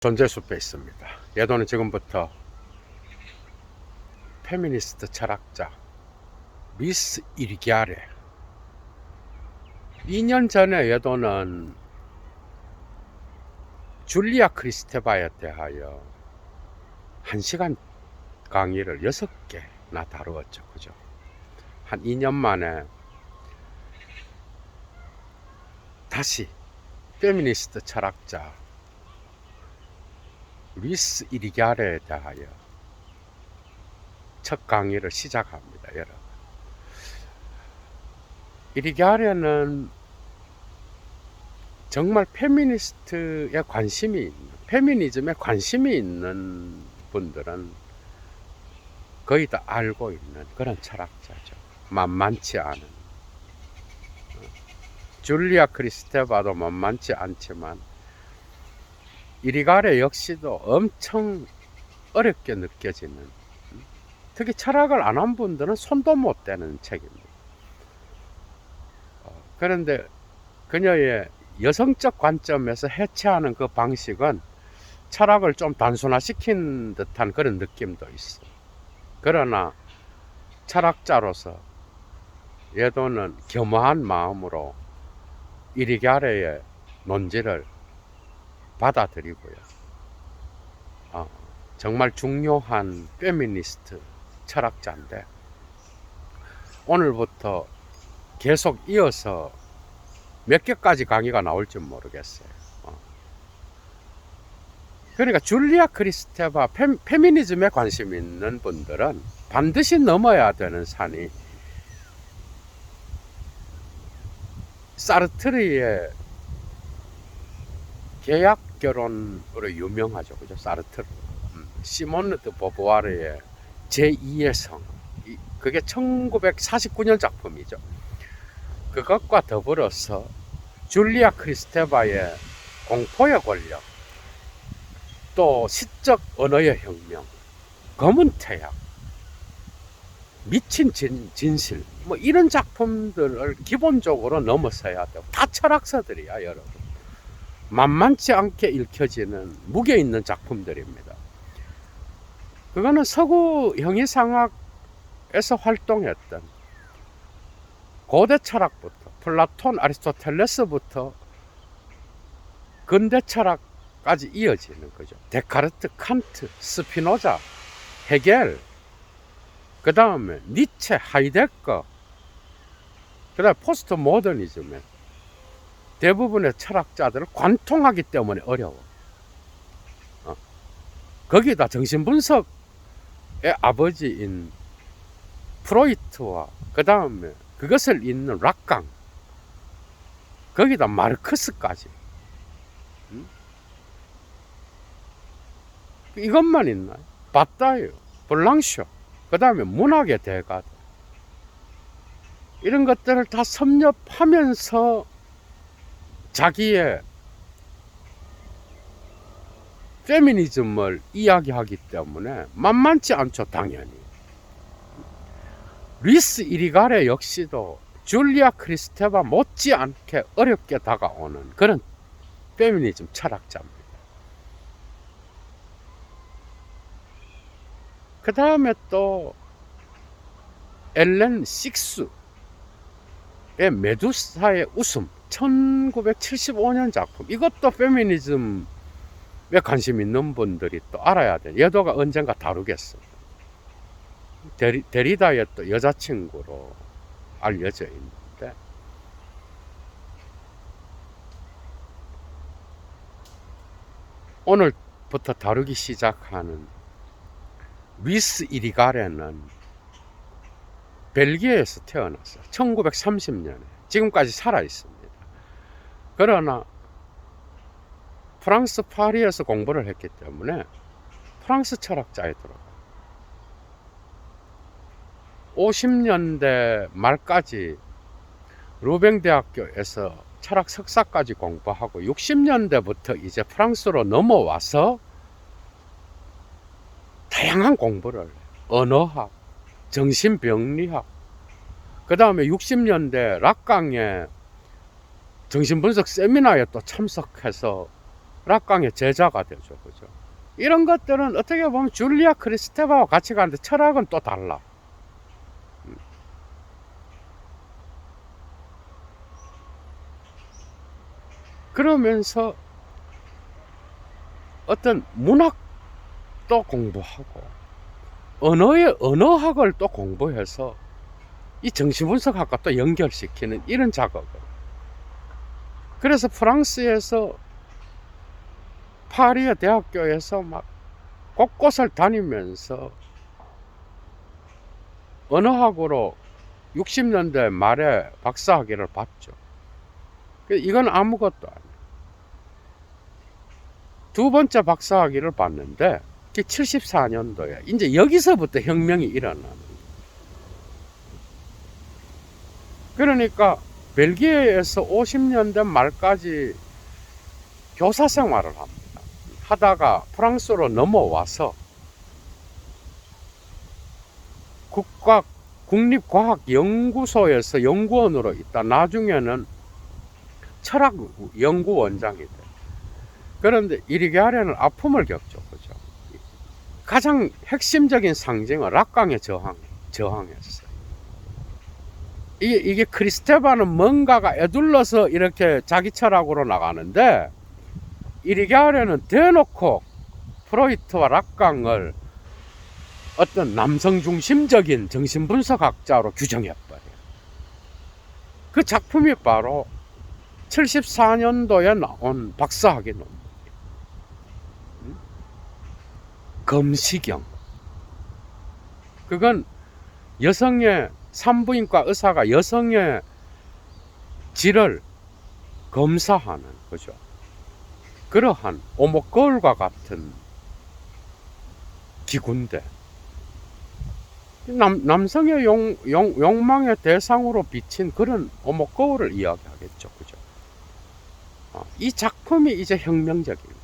존재숲에 있습니다. 예도는 지금부터 페미니스트 철학자 미스 이리기아레, 2년 전에 예도는 줄리아 크리스테바에 대하여 1시간 강의를 6개나 다루었죠. 그죠? 한 2년 만에 다시 페미니스트 철학자 미스 이리기아레에 대하여 첫 강의를 시작합니다. 여러분, 이리기아레는 정말 페미니스트에 관심이 있는, 페미니즘에 관심이 있는 분들은 거의 다 알고 있는 그런 철학자죠. 만만치 않은. 줄리아 크리스테바도 만만치 않지만 이리기아레 역시도 엄청 어렵게 느껴지는, 특히 철학을 안 한 분들은 손도 못 대는 책입니다. 그런데 그녀의 여성적 관점에서 해체하는 그 방식은 철학을 좀 단순화시킨 듯한 그런 느낌도 있어. 그러나 철학자로서 예도는 겸허한 마음으로 이리기아레의 논지를 받아들이고요. 정말 중요한 페미니스트 철학자인데, 오늘부터 계속 이어서 몇 개까지 강의가 나올지 모르겠어요. 그러니까 줄리아 크리스테바, 페미니즘에 관심 있는 분들은 반드시 넘어야 되는 산이 사르트르의 계약 결혼으로 유명하죠. 그죠? 사르트르. 시몬 드 보부아르의 제2의 성. 그게 1949년 작품이죠. 그것과 더불어서 줄리아 크리스테바의 공포의 권력, 또 시적 언어의 혁명, 검은 태양, 미친 진실, 뭐 이런 작품들을 기본적으로 넘어서야 돼요. 다 철학서들이야, 여러분. 만만치 않게 읽혀지는 무게 있는 작품들입니다. 그거는 서구 형이상학에서 활동했던 고대 철학부터 플라톤, 아리스토텔레스부터 근대 철학까지 이어지는 거죠. 데카르트, 칸트, 스피노자, 헤겔, 그 다음에 니체, 하이데거, 그 다음에 포스트 모더니즘에 대부분의 철학자들을 관통하기 때문에 어려워. 거기다 정신분석의 아버지인 프로이트와 그 다음에 그것을 잇는 락강, 거기다 마르크스까지. 이것만 있나요? 바따유, 블랑쇼, 그 다음에 문학의 대가들, 이런 것들을 다 섭렵하면서 자기의 페미니즘을 이야기하기 때문에 만만치 않죠, 당연히. 미스 이리기아레 역시도 줄리아 크리스테바 못지않게 어렵게 다가오는 그런 페미니즘 철학자입니다. 그 다음에 또 엘렌 식수의 메두사의 웃음, 1975년 작품. 이것도 페미니즘에 관심 있는 분들이 또 알아야 돼요. 예도가 언젠가 다루겠습니다. 데리다의 또 여자친구로 알려져 있는데, 오늘부터 다루기 시작하는 미스 이리기아레는 벨기에에서 태어났어요. 1930년에. 지금까지 살아 있습니다. 그러나 프랑스 파리에서 공부를 했기 때문에 프랑스 철학자에 들어가요. 50년대 말까지 루뱅 대학교에서 철학 석사까지 공부하고 60년대부터 이제 프랑스로 넘어와서 다양한 공부를 해요. 언어학, 정신병리학, 그 다음에 60년대 락강의 정신분석 세미나에 또 참석해서 락강의 제자가 되죠. 그죠? 이런 것들은 어떻게 보면 줄리아 크리스테바와 같이 가는데 철학은 또 달라. 그러면서 어떤 문학도 공부하고 언어학을 또 공부해서 이 정신분석학과 또 연결시키는 이런 작업을. 그래서 프랑스에서 파리의 대학교에서 막 곳곳을 다니면서 언어학으로 60년대 말에 박사학위를 받죠. 이건 아무것도 아니에요. 두 번째 박사학위를 받는데 74년도에 이제 여기서부터 혁명이 일어나는 거예요. 그러니까 벨기에에서 50년대 말까지 교사 생활을 합니다. 하다가 프랑스로 넘어와서 국립과학연구소에서 연구원으로 있다. 나중에는 철학연구원장이 돼. 그런데 이리게아르는 아픔을 겪죠. 그죠? 가장 핵심적인 상징은 락강의 저항했어요. 이게 크리스테바는 뭔가가 애둘러서 이렇게 자기 철학으로 나가는데, 이리게아르는 대놓고 프로이트와 락강을 어떤 남성 중심적인 정신분석학자로 규정해버려요. 그 작품이 바로 74년도에 나온 박사학위 논문. 검시경. 그건 여성의 산부인과 의사가 여성의 질을 검사하는 거죠. 그러한 오목거울과 같은 기구인데, 남성의 욕망의 대상으로 비친 그런 오목거울을 이야기하겠죠. 그죠? 이 작품이 이제 혁명적인 거예요.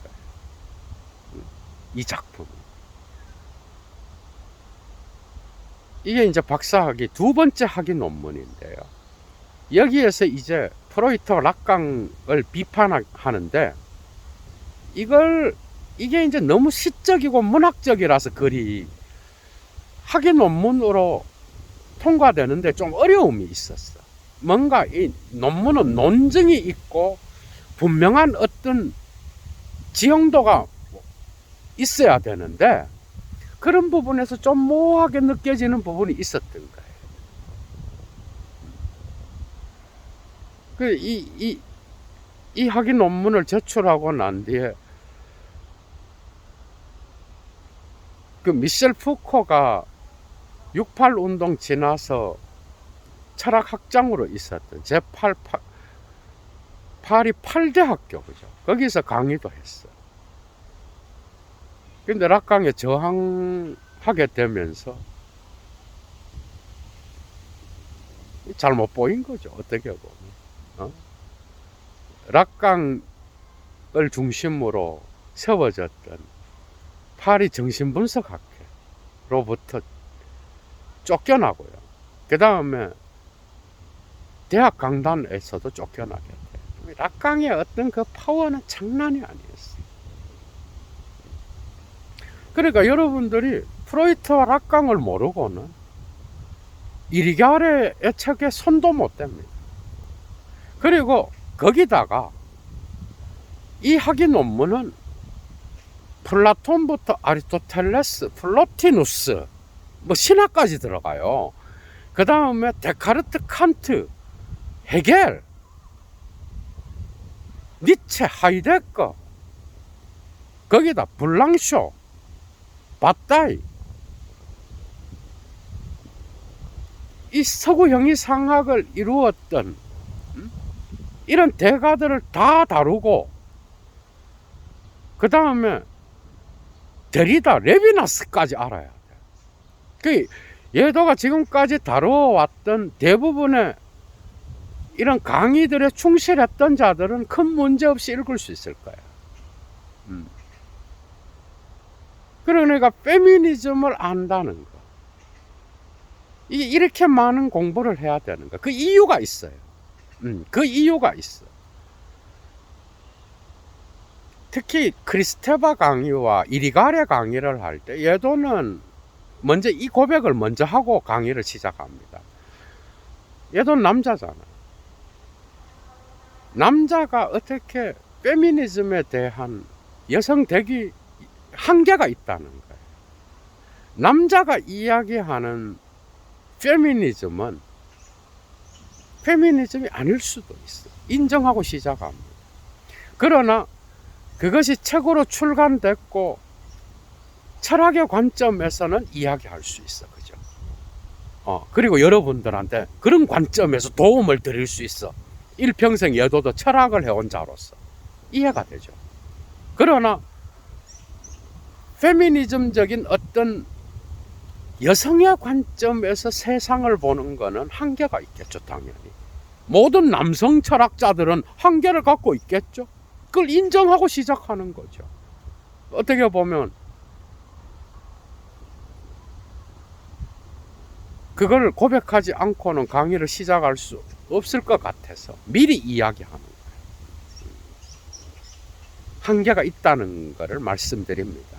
이 작품. 이게 이제 박사학위 두 번째 학위 논문인데요. 여기에서 이제 프로이트와 락강을 비판하는데, 이게 이제 너무 시적이고 문학적이라서 글이 학위 논문으로 통과되는데 좀 어려움이 있었어. 뭔가 이 논문은 논증이 있고 분명한 어떤 지형도가 있어야 되는데, 그런 부분에서 좀 모호하게 느껴지는 부분이 있었던 거예요. 이 학위 논문을 제출하고 난 뒤에 그 미셸 푸코가 68 운동 지나서 철학학장으로 있었던 제8 파리 8대 학교, 그죠? 거기서 강의도 했어. 근데 락강에 저항하게 되면서 잘못 보인 거죠. 어떻게 보면. 락강을 중심으로 세워졌던 파리 정신분석학회로부터 쫓겨나고요. 그 다음에 대학 강단에서도 쫓겨나게 돼요. 락강의 어떤 그 파워는 장난이 아니었어요. 그러니까 여러분들이 프로이트와 락강을 모르고는 이리게아르의 책에 손도 못 댑니다. 그리고 거기다가 이 학위 논문은 플라톤부터 아리스토텔레스, 플로티누스, 뭐 신화까지 들어가요. 그 다음에 데카르트, 칸트, 헤겔, 니체, 하이데거, 거기다 블랑쇼, 바따이, 이 서구 형이상학을 이루었던 이런 대가들을 다 다루고, 그 다음에 데리다, 레비나스까지 알아야 돼. 그 예도가 지금까지 다루어왔던 대부분의 이런 강의들에 충실했던 자들은 큰 문제 없이 읽을 수 있을 거야. 그러니까 페미니즘을 안다는 거, 이게 이렇게 많은 공부를 해야 되는 거, 그 이유가 있어요. 그 이유가 있어. 특히 크리스테바 강의와 이리가레 강의를 할 때 예도는 먼저 이 고백을 먼저 하고 강의를 시작합니다. 얘도 남자잖아. 남자가 어떻게 페미니즘에 대한 여성 대기 한계가 있다는 거예요. 남자가 이야기하는 페미니즘은 페미니즘이 아닐 수도 있어. 인정하고 시작합니다. 그러나 그것이 책으로 출간됐고 철학의 관점에서는 이야기할 수 있어. 그죠? 그리고 여러분들한테 그런 관점에서 도움을 드릴 수 있어. 일평생 예도도 철학을 해온 자로서 이해가 되죠. 그러나 페미니즘적인 어떤 여성의 관점에서 세상을 보는 거는 한계가 있겠죠. 당연히 모든 남성 철학자들은 한계를 갖고 있겠죠. 그걸 인정하고 시작하는 거죠. 어떻게 보면 그걸 고백하지 않고는 강의를 시작할 수 없을 것 같아서 미리 이야기하는 거예요. 한계가 있다는 것을 말씀드립니다.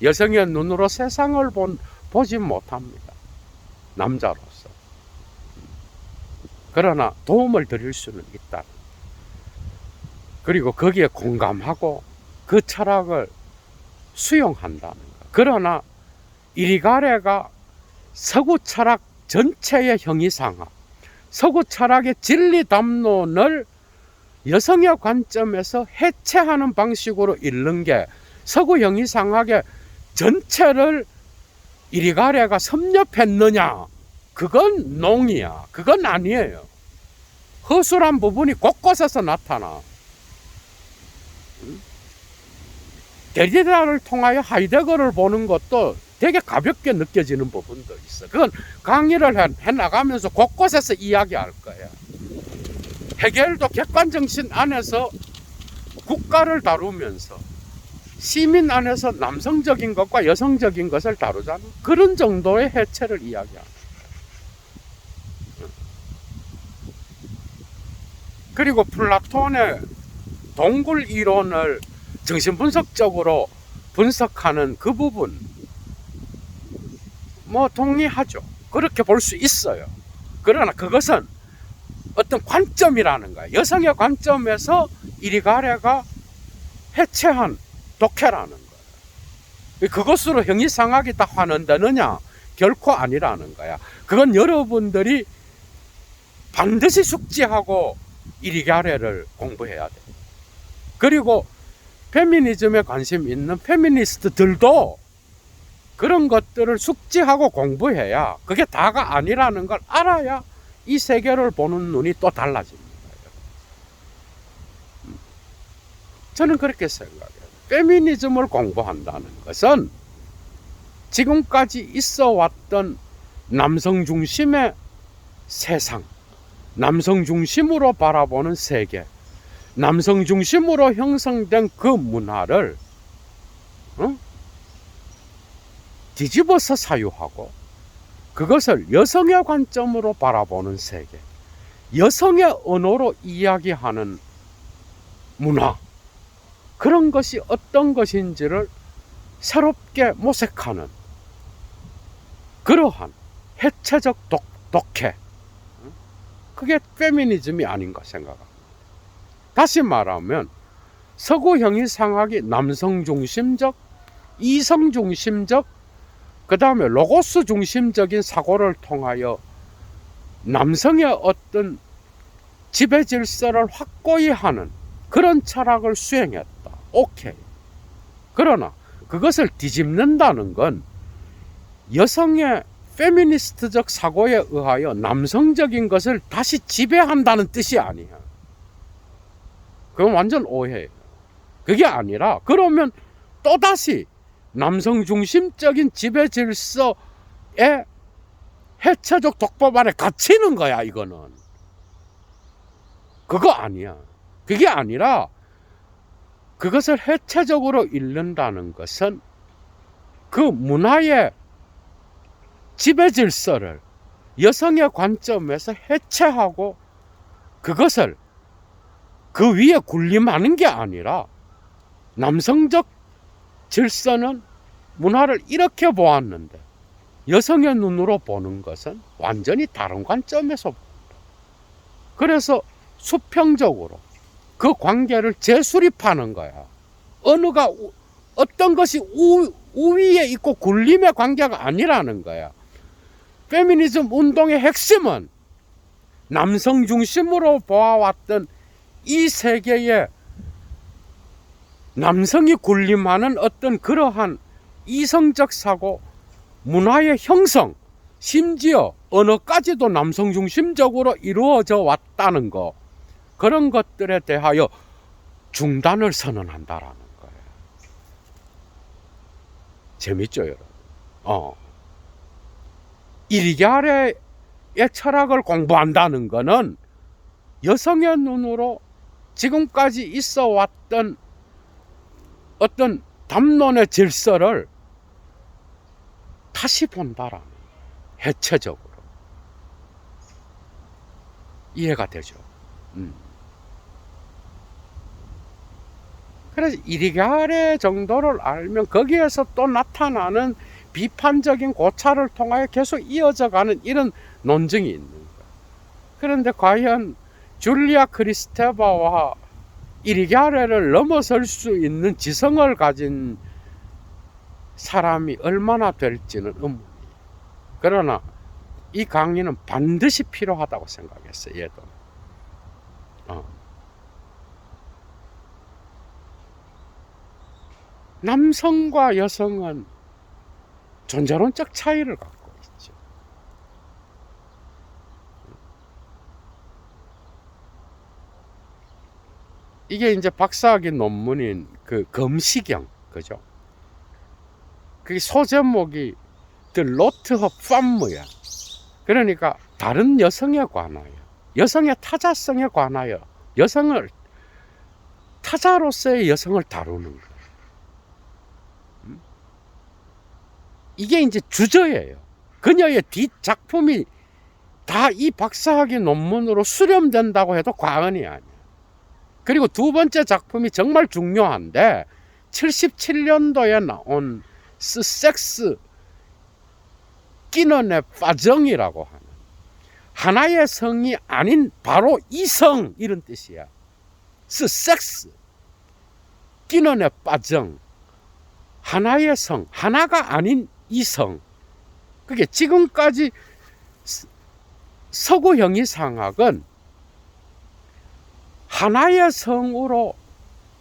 여성의 눈으로 세상을 보지 못합니다. 남자로서. 그러나 도움을 드릴 수는 있다. 그리고 거기에 공감하고 그 철학을 수용한다는 것. 그러나 이리가레가 서구 철학 전체의 형이상학, 서구 철학의 진리 담론을 여성의 관점에서 해체하는 방식으로 읽는 게 서구 형이상학의 전체를 이리가레가 섭렵했느냐? 그건 농이야. 그건 아니에요. 허술한 부분이 곳곳에서 나타나. 데리다를 통하여 하이데거를 보는 것도 되게 가볍게 느껴지는 부분도 있어. 그건 강의를 해나가면서 곳곳에서 이야기할 거야. 헤겔도 객관정신 안에서 국가를 다루면서 시민 안에서 남성적인 것과 여성적인 것을 다루잖아. 그런 정도의 해체를 이야기합니다. 그리고 플라톤의 동굴 이론을 정신분석적으로 분석하는 그 부분 뭐 동의하죠. 그렇게 볼 수 있어요. 그러나 그것은 어떤 관점이라는 거야. 여성의 관점에서 이리가레가 해체한 독해라는 거야. 그것으로 형이상학이 다 환원되느냐? 결코 아니라는 거야. 그건 여러분들이 반드시 숙지하고 이리가레를 공부해야 돼. 그리고 페미니즘에 관심 있는 페미니스트들도 그런 것들을 숙지하고 공부해야 그게 다가 아니라는 걸 알아야 이 세계를 보는 눈이 또 달라집니다. 저는 그렇게 생각해요. 페미니즘을 공부한다는 것은 지금까지 있어 왔던 남성 중심의 세상, 남성 중심으로 바라보는 세계, 남성 중심으로 형성된 그 문화를 뒤집어서 사유하고 그것을 여성의 관점으로 바라보는 세계, 여성의 언어로 이야기하는 문화, 그런 것이 어떤 것인지를 새롭게 모색하는 그러한 해체적 독해, 그게 페미니즘이 아닌가 생각합니다. 다시 말하면 서구 형이상학이 남성 중심적, 이성 중심적, 그 다음에 로고스 중심적인 사고를 통하여 남성의 어떤 지배 질서를 확고히 하는 그런 철학을 수행했다. 오케이. 그러나 그것을 뒤집는다는 건 여성의 페미니스트적 사고에 의하여 남성적인 것을 다시 지배한다는 뜻이 아니야. 그건 완전 오해예요. 그게 아니라 그러면 또다시 남성 중심적인 지배 질서의 해체적 독법 안에 갇히는 거야. 이거는 그거 아니야. 그게 아니라 그것을 해체적으로 읽는다는 것은 그 문화의 지배 질서를 여성의 관점에서 해체하고 그것을 그 위에 군림하는 게 아니라 남성적 질서는 문화를 이렇게 보았는데 여성의 눈으로 보는 것은 완전히 다른 관점에서 본다. 그래서 수평적으로 그 관계를 재수립하는 거야. 어떤 것이 우위에 있고 굴림의 관계가 아니라는 거야. 페미니즘 운동의 핵심은 남성 중심으로 보아왔던 이 세계에 남성이 군림하는 어떤 그러한 이성적 사고, 문화의 형성, 심지어 언어까지도 남성 중심적으로 이루어져 왔다는 거, 그런 것들에 대하여 중단을 선언한다라는 거예요. 재밌죠, 여러분? 이리갸레의 철학을 공부한다는 것은 여성의 눈으로 지금까지 있어 왔던 어떤 담론의 질서를 다시 본다라는, 해체적으로 이해가 되죠. 그래서 이리갸레 정도를 알면 거기에서 또 나타나는 비판적인 고찰을 통하여 계속 이어져가는 이런 논증이 있는 거예요. 그런데 과연 줄리아 크리스테바와 이리갸레를 넘어설 수 있는 지성을 가진 사람이 얼마나 될지는 의문이에요. 그러나 이 강의는 반드시 필요하다고 생각했어요. 얘도. 남성과 여성은 존재론적 차이를 갖고 있죠. 이게 이제 박사학위 논문인 그 검시경, 그죠? 그게 소제목이 The Lot of Femme야. 그러니까 다른 여성에 관하여, 여성의 타자성에 관하여, 여성을, 타자로서의 여성을 다루는 거예요. 이게 이제 주저예요. 그녀의 뒷작품이 다 이 박사학위 논문으로 수렴된다고 해도 과언이 아니야. 그리고 두 번째 작품이 정말 중요한데 77년도에 나온 섹스 끼넌의 파정이라고 하는, 하나의 성이 아닌 바로 이성, 이런 뜻이야. 섹스 끼넌의 파정, 하나의 성, 하나가 아닌 이성. 그게 지금까지 서구 형이상학은 하나의 성으로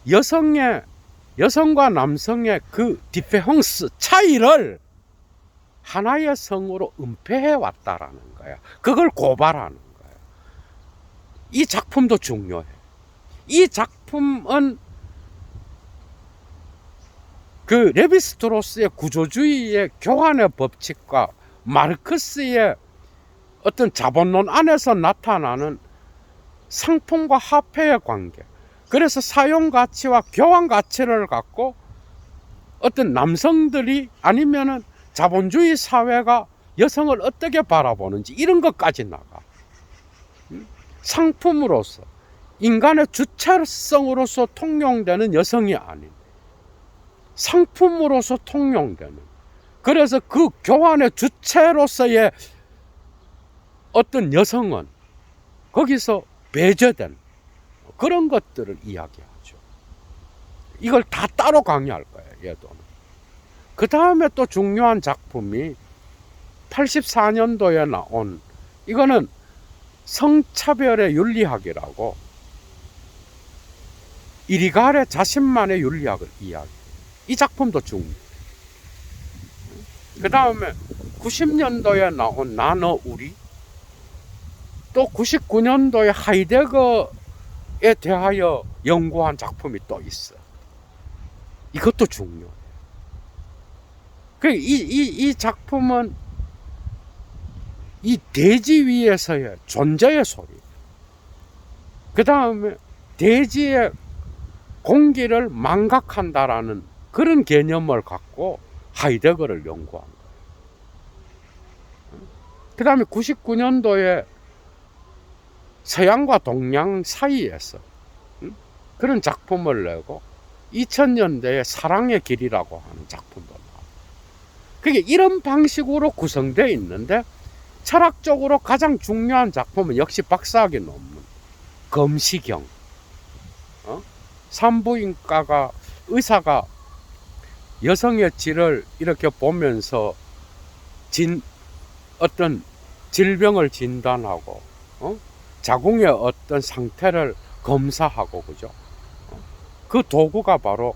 여성과 남성의 그 디페헝스, 차이를 하나의 성으로 은폐해 왔다라는 거야. 그걸 고발하는 거야. 이 작품도 중요해. 이 작품은 그 레비스트로스의 구조주의의 교환의 법칙과 마르크스의 어떤 자본론 안에서 나타나는 상품과 화폐의 관계, 그래서 사용가치와 교환가치를 갖고 어떤 남성들이 아니면은 자본주의 사회가 여성을 어떻게 바라보는지 이런 것까지 나가. 상품으로서, 인간의 주체성으로서 통용되는 여성이 아닌 상품으로서 통용되는, 그래서 그 교환의 주체로서의 어떤 여성은 거기서 배제된 그런 것들을 이야기하죠. 이걸 다 따로 강의할 거예요, 얘도는. 그 다음에 또 중요한 작품이 84년도에 나온, 이거는 성차별의 윤리학이라고, 이리가레 자신만의 윤리학을 이야기해요. 이 작품도 중요해요. 그 다음에 90년도에 나온 나너 우리, 또 99년도에 하이데거에 대하여 연구한 작품이 또 있어. 이것도 중요해요. 이 작품은 이 대지 위에서의 존재의 소리, 그 다음에 대지의 공기를 망각한다라는 그런 개념을 갖고 하이데거를 연구한 거예요. 그 다음에 99년도에 서양과 동양 사이에서 그런 작품을 내고, 2000년대의 사랑의 길이라고 하는 작품도 나와요. 그게 이런 방식으로 구성되어 있는데 철학적으로 가장 중요한 작품은 역시 박사학위 논문 검시경. 산부인과가 의사가 여성의 질을 이렇게 보면서 어떤 질병을 진단하고 자궁의 어떤 상태를 검사하고 그죠? 그 도구가 바로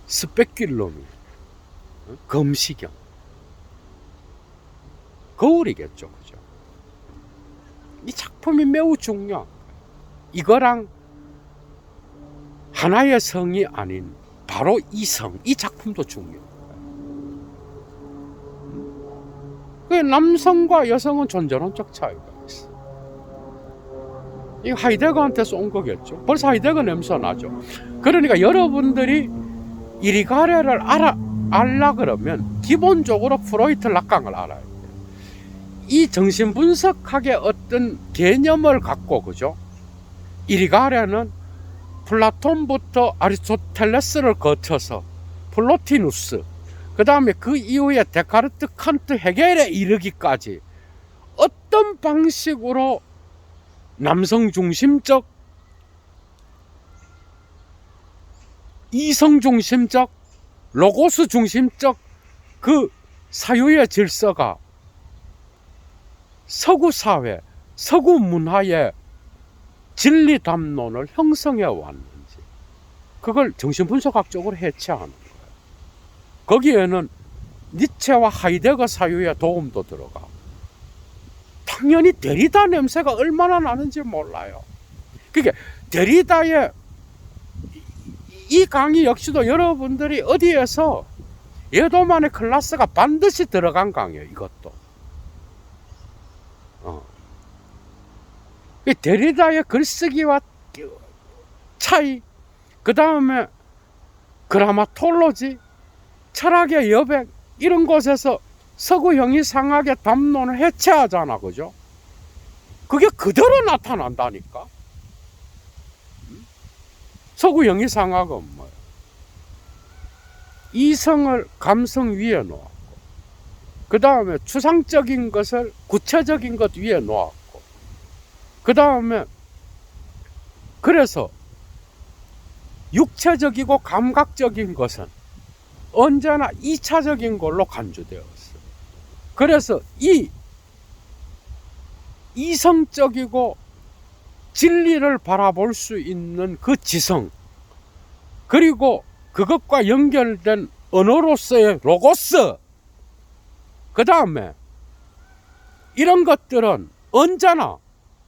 스페큘럼이 검시경 거울이겠죠, 그죠? 이 작품이 매우 중요한 거예요. 이거랑 하나의 성이 아닌 바로 이 성, 이 작품도 중요해요. 남성과 여성은 존재론적 차이가 있어. 이 하이데거한테 쏜 거겠죠. 벌써 하이데거 냄새 나죠. 그러니까 여러분들이 이리가레를 알라 그러면 기본적으로 프로이트 락강을 알아야 돼요. 이 정신분석학의 어떤 개념을 갖고 그죠? 이리가레는 플라톤부터 아리스토텔레스를 거쳐서 플로티누스, 그 다음에 그 이후에 데카르트, 칸트, 헤겔에 이르기까지 어떤 방식으로 남성 중심적, 이성 중심적, 로고스 중심적 그 사유의 질서가 서구 사회, 서구 문화의 진리 담론을 형성해 왔는지 그걸 정신분석학적으로 해체하는 거예요. 거기에는 니체와 하이데거 사유의 도움도 들어가. 당연히 데리다 냄새가 얼마나 나는지 몰라요. 그게 데리다의 이 강의 역시도 여러분들이 어디에서 예도만의 클래스가 반드시 들어간 강의예요. 이것도. 데리다의 글쓰기와 차이, 그 다음에 그라마톨로지, 철학의 여백, 이런 곳에서 서구 형이상학의 담론을 해체하잖아, 그죠? 그게 그대로 나타난다니까. 서구 형이상학은 뭐예요? 이성을 감성 위에 놓았고, 그 다음에 추상적인 것을 구체적인 것 위에 놓았고, 그 다음에 그래서 육체적이고 감각적인 것은 언제나 2차적인 걸로 간주되었어요. 그래서 이 이성적이고 진리를 바라볼 수 있는 그 지성, 그리고 그것과 연결된 언어로서의 로고스, 그 다음에 이런 것들은 언제나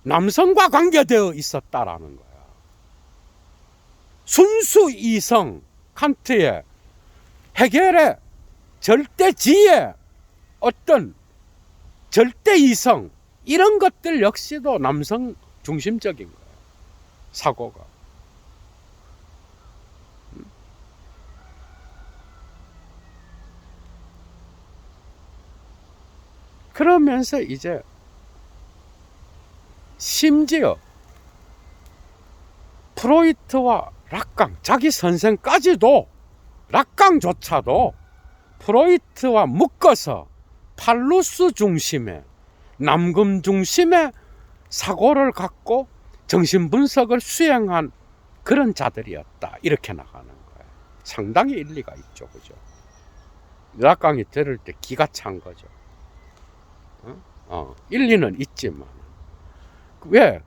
남성과 관계되어 있었다라는 거야. 순수 이성, 칸트의, 헤겔의 절대지의 어떤 절대 이성, 이런 것들 역시도 남성 중심적인 거야, 사고가. 그러면서 이제 심지어 프로이트와 락강, 자기 선생까지도, 락강조차도 프로이트와 묶어서 팔루스 중심의, 남금 중심의 사고를 갖고 정신분석을 수행한 그런 자들이었다, 이렇게 나가는 거예요. 상당히 일리가 있죠, 그죠? 락강이 들을 때 기가 찬 거죠. 일리는 있지만 왜?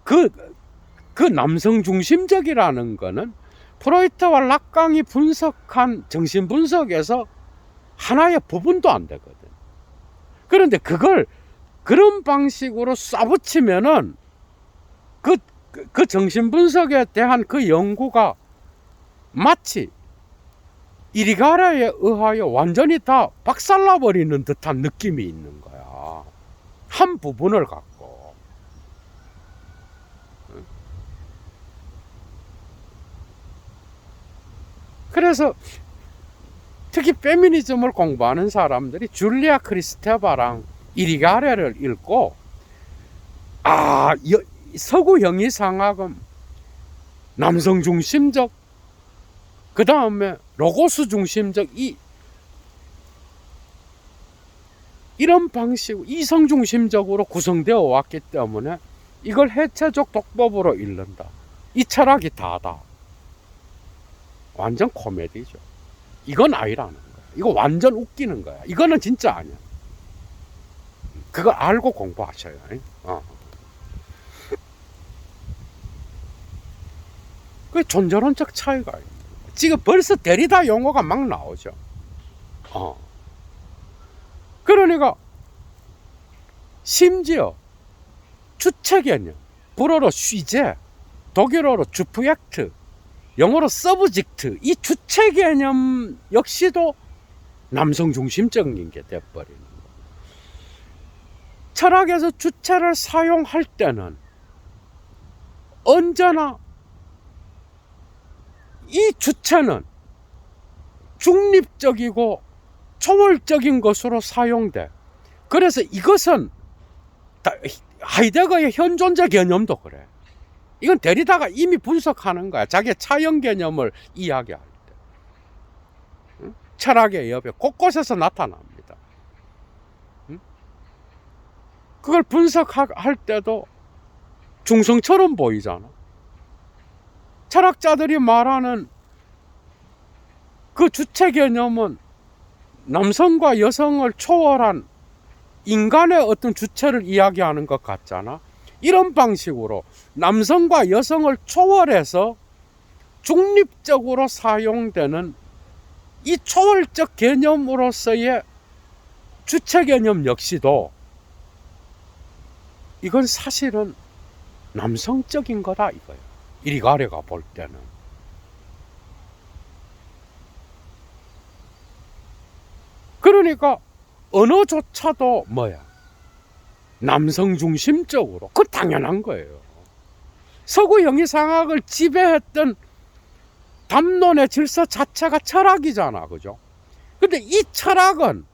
그 남성 중심적이라는 거는 프로이트와 락강이 분석한 정신분석에서 하나의 부분도 안 되거든. 그런데 그걸 그런 방식으로 쏴붙이면은 그 정신분석에 대한 그 연구가 마치 이리가라에 의하여 완전히 다 박살나버리는 듯한 느낌이 있는 거야. 한 부분을 갖고. 그래서 특히 페미니즘을 공부하는 사람들이 줄리아 크리스테바랑 이리가레를 읽고, 서구 형이상학은 남성 중심적, 그 다음에 로고스 중심적 이런 방식, 이성 중심적으로 구성되어 왔기 때문에 이걸 해체적 독법으로 읽는다. 이 철학이 다다. 완전 코미디죠. 이건 아니라는 거야. 이거 완전 웃기는 거야. 이거는 진짜 아니야. 그거 알고 공부하셔요. 그 존재론적 차이가 있는 거야. 지금 벌써 데리다 용어가 막 나오죠. 그러니까 심지어 주체 개념, 불어로 쉬제, 독일어로 주프젝트, 영어로 서브젝트, 이 주체 개념 역시도 남성 중심적인 게 돼버리는 거예요. 철학에서 주체를 사용할 때는 언제나 이 주체는 중립적이고 초월적인 것으로 사용돼. 그래서 이것은 하이데거의 현존재 개념도 그래. 이건 데리다가 이미 분석하는 거야. 자기의 차형 개념을 이야기할 때. 철학의 여배 곳곳에서 나타납니다. 그걸 분석할 때도 중성처럼 보이잖아. 철학자들이 말하는 그 주체 개념은 남성과 여성을 초월한 인간의 어떤 주체를 이야기하는 것 같잖아. 이런 방식으로 남성과 여성을 초월해서 중립적으로 사용되는 이 초월적 개념으로서의 주체 개념 역시도 이건 사실은 남성적인 거다 이거야. 이리가래가 볼 때는. 그러니까 언어조차도 뭐야? 남성 중심적으로. 그건 당연한 거예요. 서구 형이상학을 지배했던 담론의 질서 자체가 철학이잖아. 그죠? 근데 이 철학은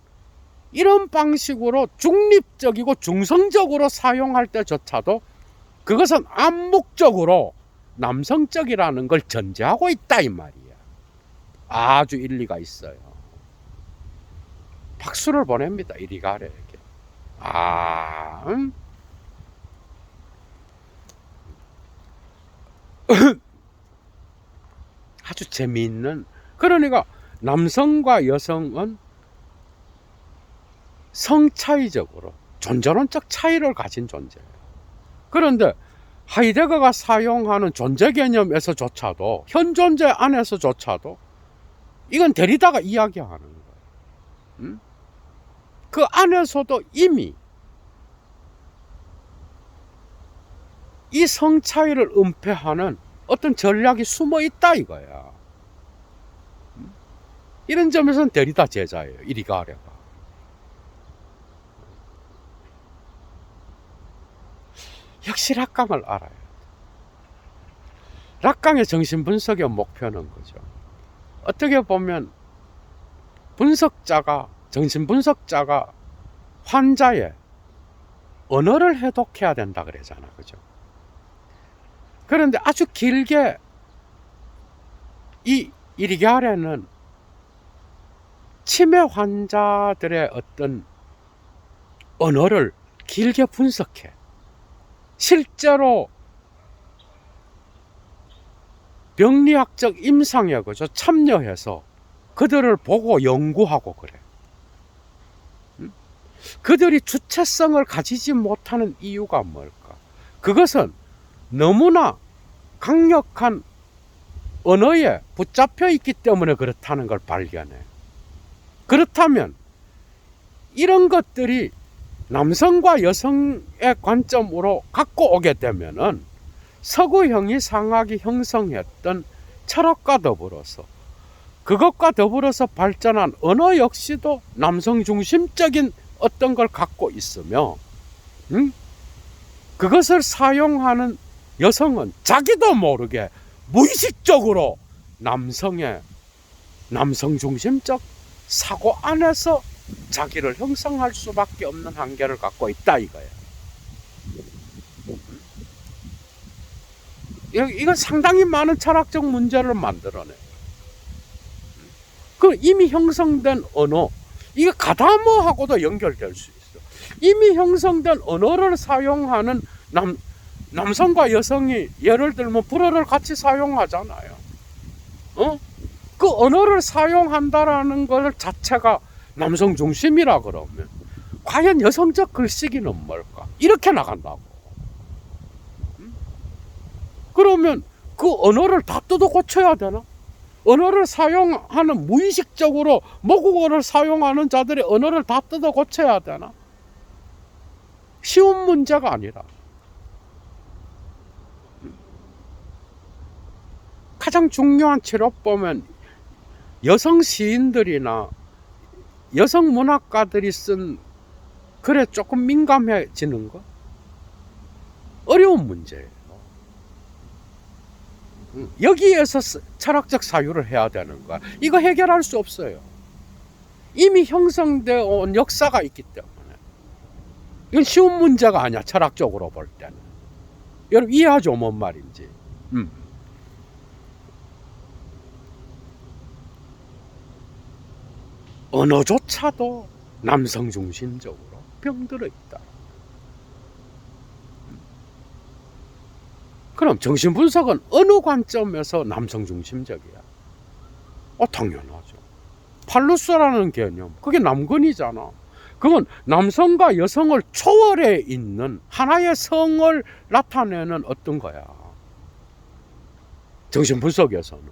이런 방식으로 중립적이고 중성적으로 사용할 때조차도 그것은 암묵적으로 남성적이라는 걸 전제하고 있다 이 말이야. 아주 일리가 있어요. 박수를 보냅니다. 이리가래에게. 아주 재미있는. 그러니까 남성과 여성은 성차이적으로 존재론적 차이를 가진 존재예요. 그런데 하이데거가 사용하는 존재 개념에서조차도, 현존재 안에서조차도 이건 데리다가 이야기하는 거예요. 그 안에서도 이미 이 성차이를 은폐하는 어떤 전략이 숨어 있다 이거야. 이런 점에서는 데리다 제자예요. 이리가래가. 역시 락강을 알아요. 락강의 정신분석의 목표는 거죠. 어떻게 보면 정신분석자가 환자의 언어를 해독해야 된다 그러잖아. 그죠? 그런데 아주 길게 이 이리가래는 치매 환자들의 어떤 언어를 길게 분석해. 실제로 병리학적 임상에 그죠? 참여해서 그들을 보고 연구하고 그래. 그들이 주체성을 가지지 못하는 이유가 뭘까? 그것은 너무나 강력한 언어에 붙잡혀 있기 때문에 그렇다는 걸 발견해. 그렇다면 이런 것들이 남성과 여성의 관점으로 갖고 오게 되면은 서구 형이상학이 형성했던 철학과 더불어서 그것과 더불어서 발전한 언어 역시도 남성 중심적인 어떤 걸 갖고 있으며, 그것을 사용하는 여성은 자기도 모르게 무의식적으로 남성 중심적 사고 안에서 자기를 형성할 수밖에 없는 한계를 갖고 있다 이거야. 이건 상당히 많은 철학적 문제를 만들어내. 그 이미 형성된 언어, 이거 가다모하고도 연결될 수 있어. 이미 형성된 언어를 사용하는 남성과 여성이 예를 들면 불어를 같이 사용하잖아요. 그 언어를 사용한다라는 것 자체가 남성 중심이라 그러면 과연 여성적 글쓰기는 뭘까? 이렇게 나간다고. 그러면 그 언어를 다 뜯어 고쳐야 되나? 언어를 사용하는 무의식적으로 모국어를 사용하는 자들의 언어를 다 뜯어 고쳐야 되나? 쉬운 문제가 아니라. 가장 중요한 치료법은 여성 시인들이나 여성 문학가들이 쓴 글에 조금 민감해지는 거 어려운 문제예요. 여기에서 철학적 사유를 해야 되는 거야. 이거 해결할 수 없어요. 이미 형성되어 온 역사가 있기 때문에. 이건 쉬운 문제가 아니야, 철학적으로 볼 때는. 여러분 이해하죠, 뭔 말인지. 언어조차도 남성 중심적으로 병들어 있다. 그럼 정신분석은 어느 관점에서 남성 중심적이야? 당연하죠. 팔루스라는 개념, 그게 남근이잖아. 그건 남성과 여성을 초월해 있는 하나의 성을 나타내는 어떤 거야. 정신분석에서는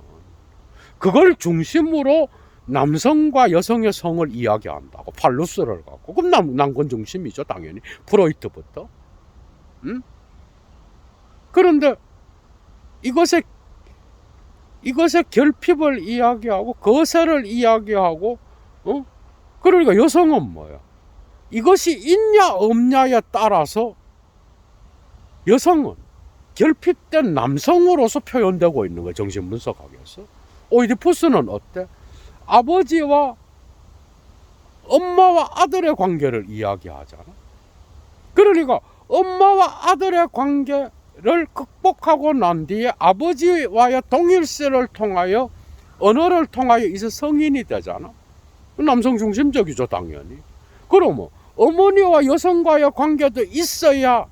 그걸 중심으로 남성과 여성의 성을 이야기한다고, 팔루스를 갖고. 그럼 남권 중심이죠, 당연히. 프로이트부터. 그런데 이것의 결핍을 이야기하고 거세를 이야기하고, 그러니까 여성은 뭐야? 이것이 있냐 없냐에 따라서 여성은 결핍된 남성으로서 표현되고 있는 거야, 정신분석학에서. 오이디푸스는 어때? 아버지와 엄마와 아들의 관계를 이야기하잖아. 그러니까 엄마와 아들의 관계를 극복하고 난 뒤에 아버지와의 동일세를 통하여 언어를 통하여 이제 성인이 되잖아. 남성 중심적이죠, 당연히. 그러면 어머니와 여성과의 관계도 있어야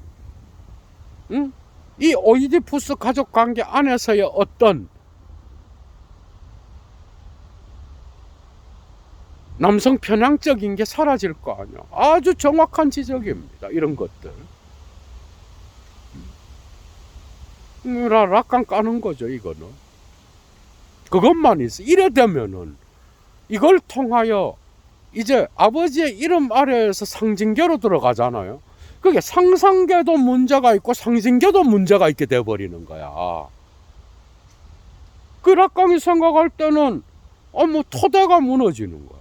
이 오이디푸스 가족 관계 안에서의 어떤 남성 편향적인 게 사라질 거 아니야. 아주 정확한 지적입니다, 이런 것들. 락강 까는 거죠, 이거는. 그것만 있어. 이래 되면은 이걸 통하여 이제 아버지의 이름 아래에서 상징계로 들어가잖아요. 그게 상상계도 문제가 있고 상징계도 문제가 있게 돼버리는 거야. 그 락강이 생각할 때는 토대가 무너지는 거야.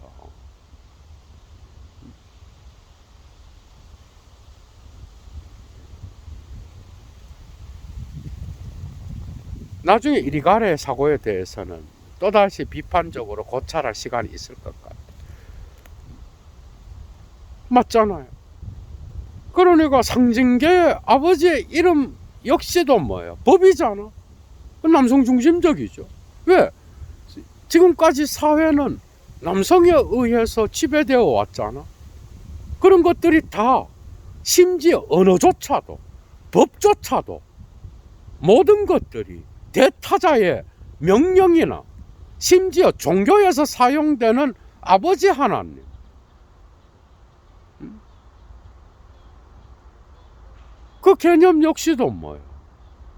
나중에 이리가레 사고에 대해서는 또다시 비판적으로 고찰할 시간이 있을 것 같아요. 맞잖아요. 그러니까 상징계의 아버지의 이름 역시도 뭐예요? 법이잖아. 남성 중심적이죠. 왜? 지금까지 사회는 남성에 의해서 지배되어 왔잖아. 그런 것들이 다 심지어 언어조차도 법조차도 모든 것들이 대타자의 명령이나 심지어 종교에서 사용되는 아버지 하나님, 그 개념 역시도 뭐예요?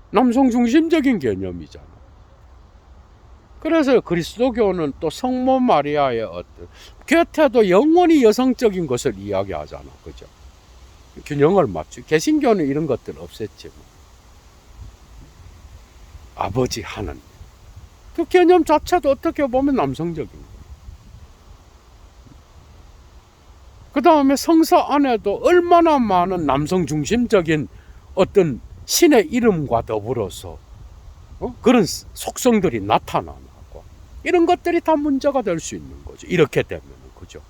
남성 중심적인 개념이잖아. 그래서 그리스도교는 또 성모 마리아의 어떤 괴테도 영원히 여성적인 것을 이야기하잖아, 그죠? 균형을 맞추. 개신교는 이런 것들 없앴지만 아버지 하나님, 그 개념 자체도 어떻게 보면 남성적인 거예요. 그 다음에 성서 안에도 얼마나 많은 남성 중심적인 어떤 신의 이름과 더불어서 그런 속성들이 나타나고, 이런 것들이 다 문제가 될 수 있는 거죠, 이렇게 되면. 그죠?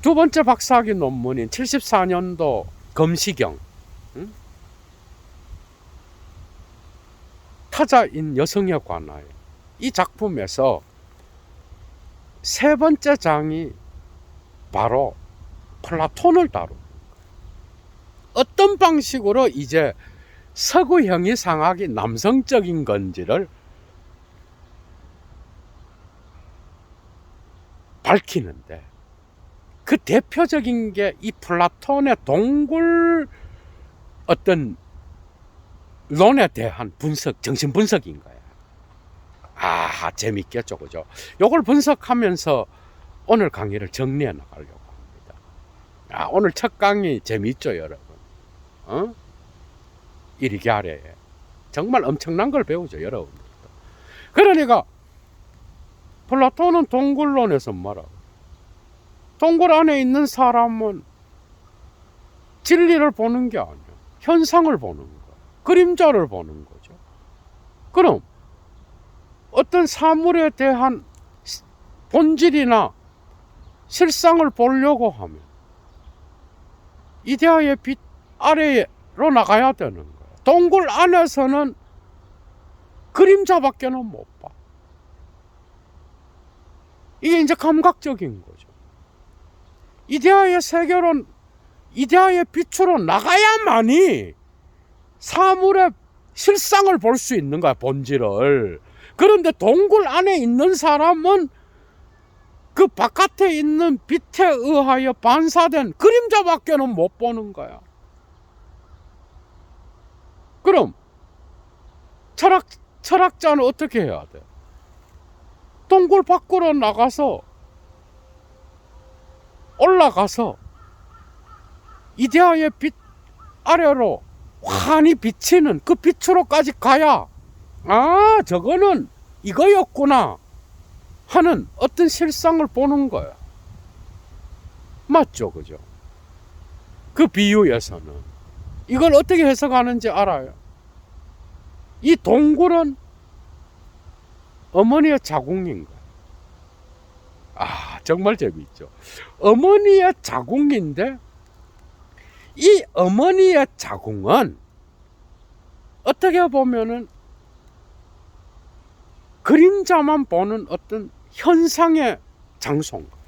두 번째 박사학위 논문인 74년도 검시경, 타자인 여성에 관하여 이 작품에서 세 번째 장이 바로 플라톤을 다룹니다. 어떤 방식으로 이제 서구 형이상학이 남성적인 건지를 밝히는데, 그 대표적인 게 이 플라톤의 동굴 어떤 론에 대한 분석, 정신 분석인 거야. 아, 재밌겠죠, 그죠? 요걸 분석하면서 오늘 강의를 정리해 나가려고 합니다. 아, 오늘 첫 강의 재밌죠, 여러분? 이리기 아래에 정말 엄청난 걸 배우죠, 여러분들도. 그러니까 플라톤은 동굴론에서 말하고, 동굴 안에 있는 사람은 진리를 보는 게 아니야, 현상을 보는 거야, 그림자를 보는 거죠. 그럼 어떤 사물에 대한 본질이나 실상을 보려고 하면 이데아의 빛 아래로 나가야 되는 거야. 동굴 안에서는 그림자밖에는 못 봐. 이게 이제 감각적인 거죠. 이데아의 세계론, 이데아의 빛으로 나가야만이 사물의 실상을 볼 수 있는 거야, 본질을. 그런데 동굴 안에 있는 사람은 그 바깥에 있는 빛에 의하여 반사된 그림자밖에는 못 보는 거야. 그럼 철학자는 어떻게 해야 돼? 동굴 밖으로 나가서 올라가서 이데아의 빛 아래로 환히 비치는 그 빛으로까지 가야, 아, 저거는 이거였구나 하는 어떤 실상을 보는 거야. 맞죠, 그죠? 그 비유에서는 이걸 어떻게 해석하는지 알아요? 이 동굴은 어머니의 자궁인 거야. 아, 정말 재미있죠. 어머니의 자궁인데, 이 어머니의 자궁은 어떻게 보면은 그림자만 보는 어떤 현상의 장소인 거예요.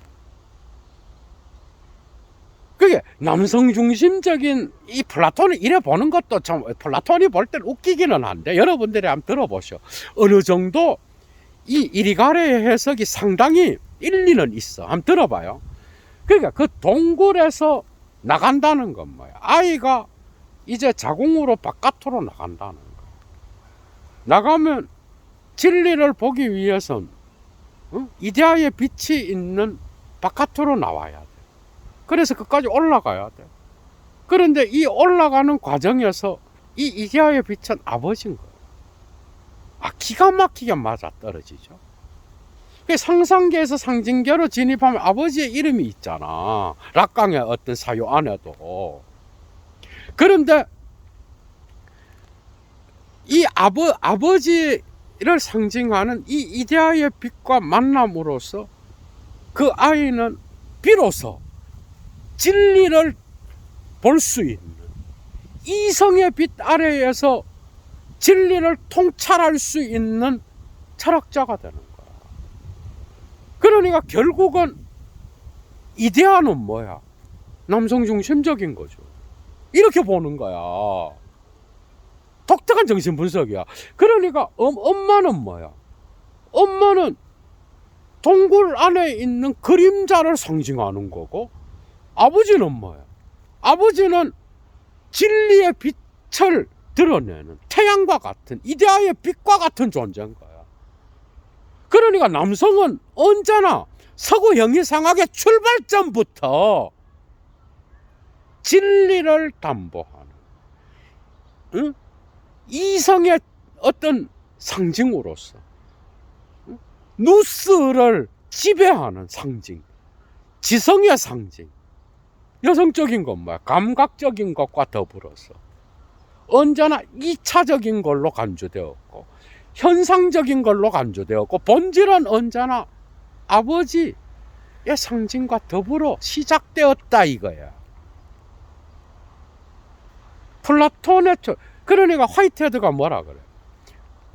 그게 남성 중심적인 이 플라톤을 이래 보는 것도 참, 플라톤이 볼 때는 웃기기는 한데, 여러분들이 한번 들어보셔. 어느 정도 이 이리가레의 해석이 상당히 일리는 있어. 한번 들어봐요. 그러니까 그 동굴에서 나간다는 건 뭐야? 아이가 이제 자궁으로 바깥으로 나간다는 거야. 나가면 진리를 보기 위해선 이데아의 빛이 있는 바깥으로 나와야 돼. 그래서 끝까지 올라가야 돼. 그런데 이 올라가는 과정에서 이 이데아의 빛은 아버지인 거야. 아, 기가 막히게 맞아 떨어지죠. 상상계에서 상징계로 진입하면 아버지의 이름이 있잖아, 락강의 어떤 사유 안에도. 그런데 이 아버지를 상징하는 이 이데아의 빛과 만남으로써 그 아이는 비로소 진리를 볼 수 있는, 이성의 빛 아래에서 진리를 통찰할 수 있는 철학자가 되는 거야. 그러니까 결국은 이데아는 뭐야? 남성 중심적인 거죠. 이렇게 보는 거야. 독특한 정신 분석이야. 그러니까 엄마는 뭐야? 엄마는 동굴 안에 있는 그림자를 상징하는 거고, 아버지는 뭐야? 아버지는 진리의 빛을 드러내는 태양과 같은, 이데아의 빛과 같은 존재인 거야. 그러니까 남성은 언제나 서구 형이상학의 출발점부터 진리를 담보하는, 이성의 어떤 상징으로서 누스를 지배하는 상징, 지성의 상징. 여성적인 건 뭐야? 감각적인 것과 더불어서 언제나 2차적인 걸로 간주되었고, 현상적인 걸로 간주되었고, 본질은 언제나 아버지의 상징과 더불어 시작되었다 이거야. 플라톤의 그러니까 화이트헤드가 뭐라 그래?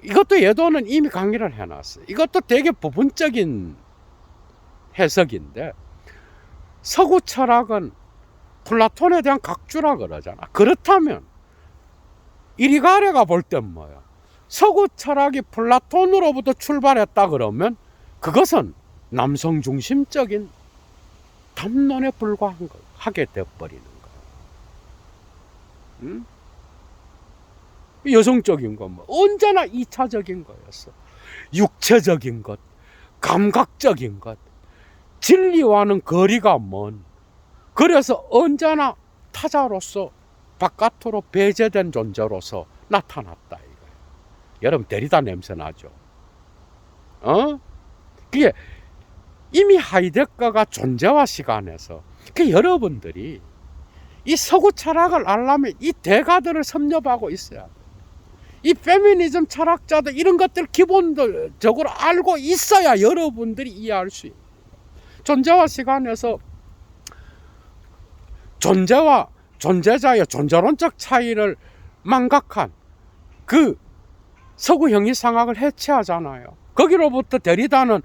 이것도 예도는 이미 강의를 해놨어요. 이것도 되게 부분적인 해석인데, 서구 철학은 플라톤에 대한 각주라 그러잖아. 그렇다면 이리가레가 볼 땐 뭐야? 서구 철학이 플라톤으로부터 출발했다 그러면 그것은 남성 중심적인 담론에 불과하게 되어버리는 거야. 응? 여성적인 건 뭐 언제나 2차적인 거였어. 육체적인 것, 감각적인 것, 진리와는 거리가 먼, 그래서 언제나 타자로서 바깥으로 배제된 존재로서 나타났다 이거예요. 여러분 데리다 냄새 나죠? 그게 이미 하이데거가 존재와 시간에서, 그 여러분들이 이 서구 철학을 알려면 이 대가들을 섭렵하고 있어야 돼. 이 페미니즘 철학자들 이런 것들 기본적으로 알고 있어야 여러분들이 이해할 수 있는 거예요. 존재와 시간에서 존재와 존재자의 존재론적 차이를 망각한 그 서구 형이상학을 해체하잖아요. 거기로부터 데리다는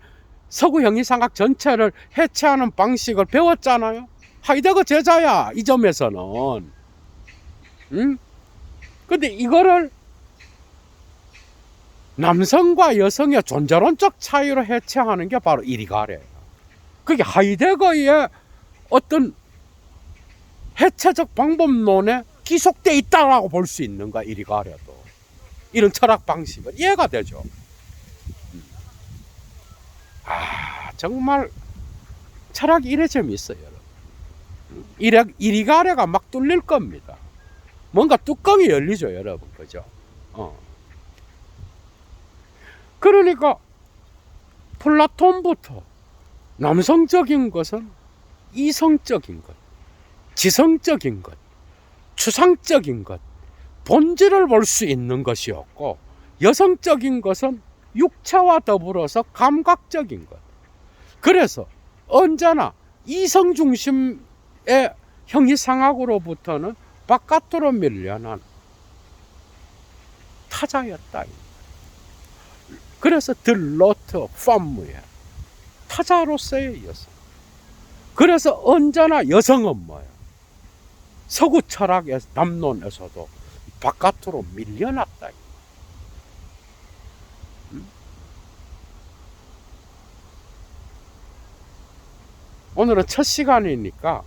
서구 형이상학 전체를 해체하는 방식을 배웠잖아요. 하이데거 제자야, 이 점에서는. 응? 근데 이거를 남성과 여성의 존재론적 차이로 해체하는 게 바로 이리가래예요. 그게 하이데거의 어떤 해체적 방법론에 기속돼 있다라고 볼 수 있는 거야, 이리가래도. 이런 철학 방식은 이해가 되죠. 정말 철학이 이래 재미있어요, 여러분. 이리가래가 막 뚫릴 겁니다. 뭔가 뚜껑이 열리죠, 여러분. 그죠? 그러니까 플라톤부터 남성적인 것은 이성적인 것, 지성적인 것, 추상적인 것, 본질을 볼 수 있는 것이었고, 여성적인 것은 육체와 더불어서 감각적인 것. 그래서 언제나 이성 중심의 형이상학으로부터는 바깥으로 밀려난 타자였다. 그래서 들로트 팜무에 타자로서의 여성. 그래서 언제나 여성은 뭐예요? 서구 철학의 담론에서도 바깥으로 밀려났다. 오늘은 첫 시간이니까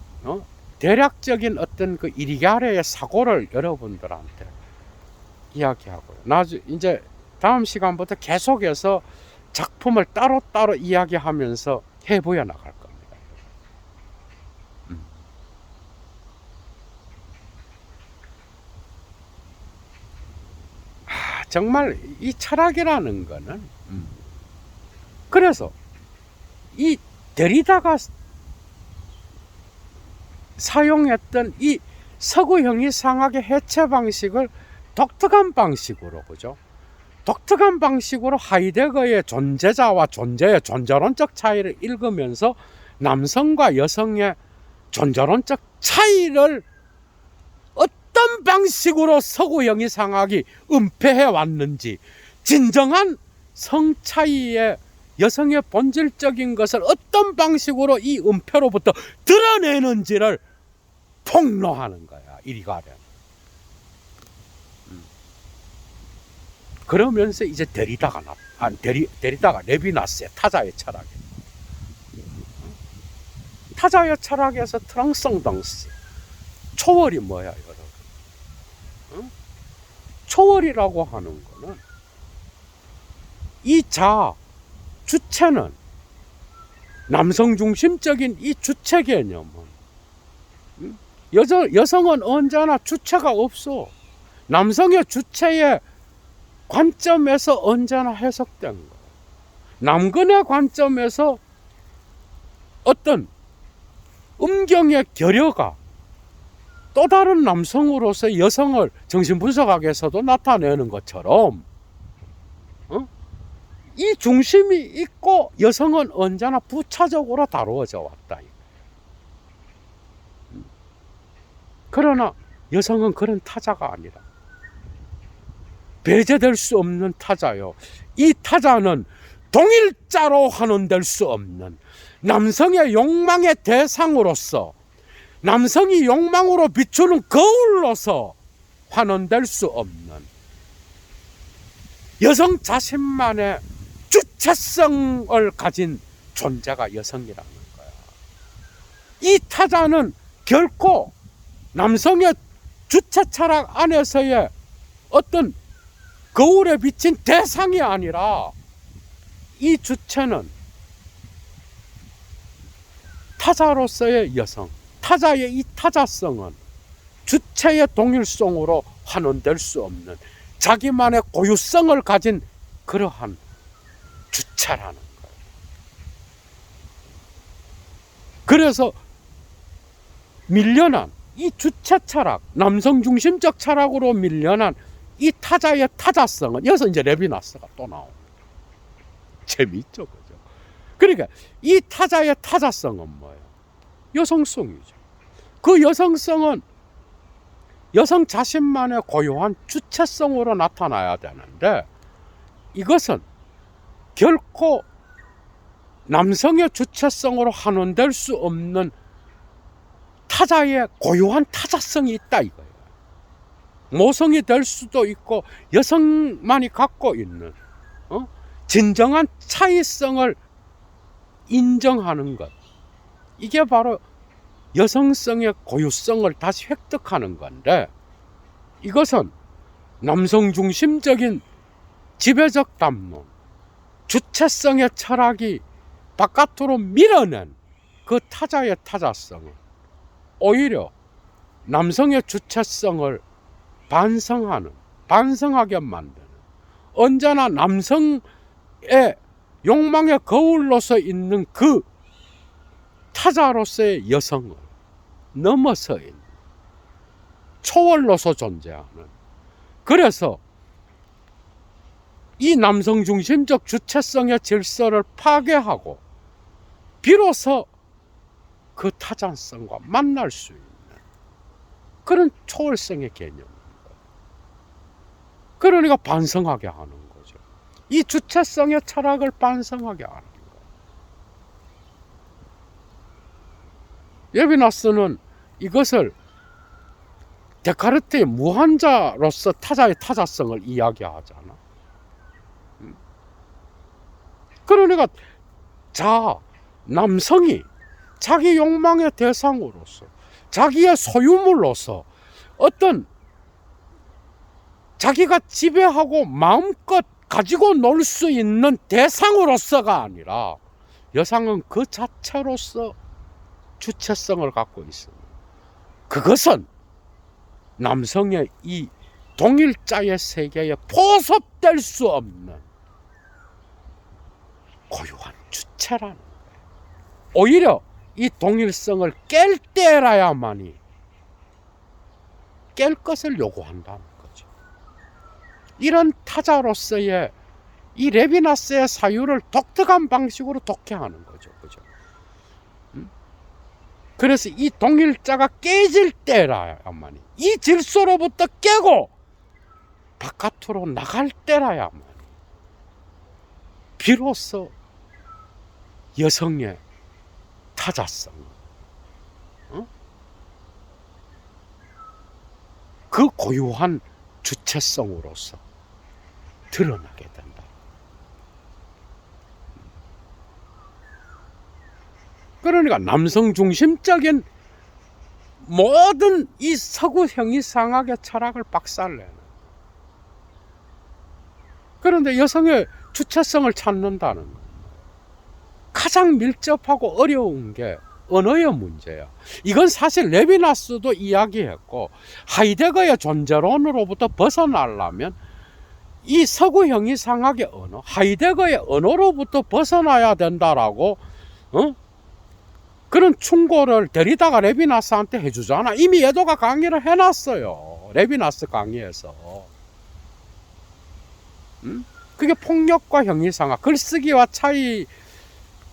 대략적인 어떤 그 이리가레의 사고를 여러분들한테 이야기하고요. 이제 다음 시간부터 계속해서 작품을 따로따로 이야기하면서 해보여 나갈 겁니다. 정말 이 철학이라는 거는 그래서 이 데리다가 사용했던 이 서구 형이상학의 해체 방식을 독특한 방식으로, 그죠? 독특한 방식으로 하이데거의 존재자와 존재의 존재론적 차이를 읽으면서 남성과 여성의 존재론적 차이를 어떤 방식으로 서구 형이상학이 은폐해 왔는지, 진정한 성 차이의 여성의 본질적인 것을 어떤 방식으로 이 은폐로부터 드러내는지를 폭로하는 거야, 이리가레는. 그러면서 이제 데리다가 레비나스의 타자의 철학에, 타자의 철학에서 트랑성당스, 초월이 뭐야, 여러분? 초월이라고 하는 거는 이 주체는, 남성 중심적인 이 주체 개념은, 여성은 언제나 주체가 없어. 남성의 주체의 관점에서 언제나 해석된 거예요. 남근의 관점에서 어떤 음경의 결여가 또 다른 남성으로서 여성을 정신분석학에서도 나타내는 것처럼 이 중심이 있고 여성은 언제나 부차적으로 다루어져 왔다. 그러나 여성은 그런 타자가 아니라 배제될 수 없는 타자요. 이 타자는 동일자로 환원될 수 없는 남성의 욕망의 대상으로서 남성이 욕망으로 비추는 거울로서 환원될 수 없는 여성 자신만의 주체성을 가진 존재가 여성이라는 거야. 이 타자는 결코 남성의 주체 철학 안에서의 어떤 거울에 비친 대상이 아니라 이 주체는 타자로서의 여성, 타자의 이 타자성은 주체의 동일성으로 환원될 수 없는 자기만의 고유성을 가진 그러한 주체라는 거예요. 그래서 밀려난 이 주체 철학, 남성 중심적 철학으로 밀려난 이 타자의 타자성은 여기서 이제 레비나스가 또 나옵니다. 재미있죠, 그죠? 그러니까 이 타자의 타자성은 뭐예요? 여성성이죠. 그 여성성은 여성 자신만의 고유한 주체성으로 나타나야 되는데 이것은 결코 남성의 주체성으로 환원될 수 없는 타자의 고유한 타자성이 있다 이거예요. 모성이 될 수도 있고 여성만이 갖고 있는 진정한 차이성을 인정하는 것, 이게 바로 여성성의 고유성을 다시 획득하는 건데 이것은 남성 중심적인 지배적 담론, 주체성의 철학이 바깥으로 밀어낸 그 타자의 타자성은 오히려 남성의 주체성을 반성하게 만드는, 언제나 남성의 욕망의 거울로서 있는 그 타자로서의 여성을 넘어서 있는 초월로서 존재하는, 그래서 이 남성 중심적 주체성의 질서를 파괴하고 비로소 그 타자성과 만날 수 있는 그런 초월성의 개념입니다. 그러니까 반성하게 하는 거죠. 이 주체성의 철학을 반성하게 하는 거예요. 레비나스는 이것을 데카르트의 무한자로서 타자의 타자성을 이야기하잖아. 그러니까 남성이 자기 욕망의 대상으로서, 자기의 소유물로서 어떤 자기가 지배하고 마음껏 가지고 놀 수 있는 대상으로서가 아니라 여성은 그 자체로서 주체성을 갖고 있습니다. 그것은 남성의 이 동일자의 세계에 포섭될 수 없는 고유한 주체라는 거예요. 오히려 이 동일성을 깰 때라야만이 깰 것을 요구한다는 거죠. 이런 타자로서의 이 레비나스의 사유를 독특한 방식으로 독해하는 거죠. 그죠? 그래서 이 동일자가 깨질 때라야만이, 이 질서로부터 깨고 바깥으로 나갈 때라야만이 비로소 여성의 타자성, 그 고유한 주체성으로서 드러나게 된다. 그러니까 남성 중심적인 모든 이 서구 형이상학의 철학을 박살내는, 그런데 여성의 주체성을 찾는다는 것, 가장 밀접하고 어려운 게 언어의 문제야. 이건 사실 레비나스도 이야기했고 하이데거의 존재론으로부터 벗어나려면 이 서구 형이상학의 언어, 하이데거의 언어로부터 벗어나야 된다라고 그런 충고를 데리다가 레비나스한테 해주잖아. 이미 얘도가 강의를 해놨어요. 레비나스 강의에서. 그게 폭력과 형이상학, 글쓰기와 차이의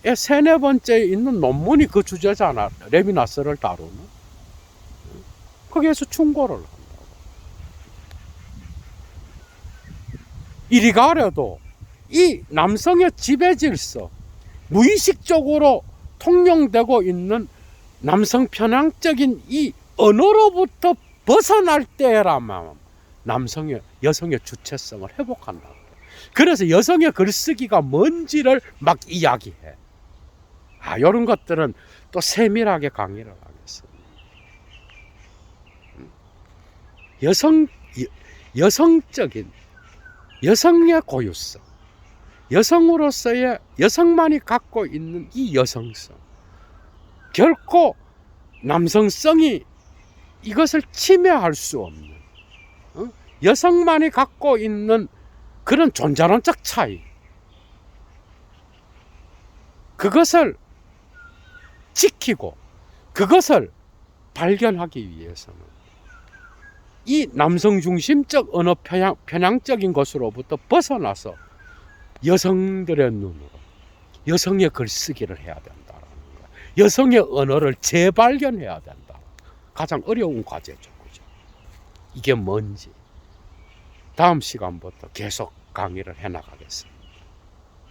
3-4번째에 있는 논문이 그 주제잖아. 레비나스를 다루는. 거기에서 충고를 한다고. 이리 가려도 이 남성의 지배 질서, 무의식적으로 통용되고 있는 남성 편향적인 이 언어로부터 벗어날 때라면 여성의 주체성을 회복한다. 그래서 여성의 글쓰기가 뭔지를 막 이야기해. 이런 것들은 또 세밀하게 강의를 하겠습니다. 여성적인 여성의 고유성, 여성으로서의 여성만이 갖고 있는 이 여성성, 결코 남성성이 이것을 침해할 수 없는 여성만이 갖고 있는 그런 존재론적 차이, 그것을 지키고 그것을 발견하기 위해서는 이 남성 중심적 언어 편향적인 것으로부터 벗어나서 여성들의 눈으로 여성의 글쓰기를 해야 된다는 거야. 여성의 언어를 재발견해야 된다. 가장 어려운 과제죠. 그죠? 이게 뭔지 다음 시간부터 계속 강의를 해나가겠습니다.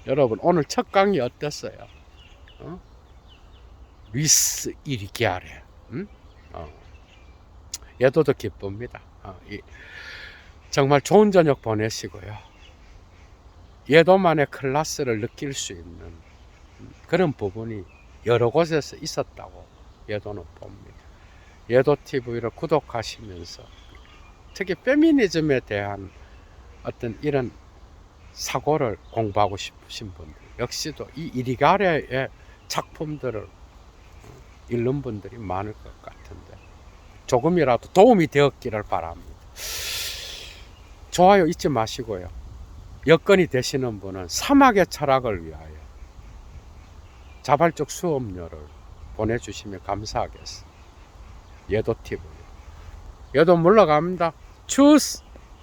여러분, 오늘 첫 강의 어땠어요? 루이스 이리게아레. 얘도도 기쁩니다. 정말 좋은 저녁 보내시고요. 얘도만의 클래스를 느낄 수 있는 그런 부분이 여러 곳에서 있었다고 얘도는 봅니다. 얘도 TV를 구독하시면서 특히 페미니즘에 대한 어떤 이런 사고를 공부하고 싶으신 분들, 역시도 이 이리가레의 작품들을 읽는 분들이 많을 것 같은데 조금이라도 도움이 되었기를 바랍니다. 좋아요 잊지 마시고요. 여건이 되시는 분은 사막의 철학을 위하여 자발적 수업료를 보내주시면 감사하겠습니다. 얘도 TV. 얘도 물러갑니다. 추스!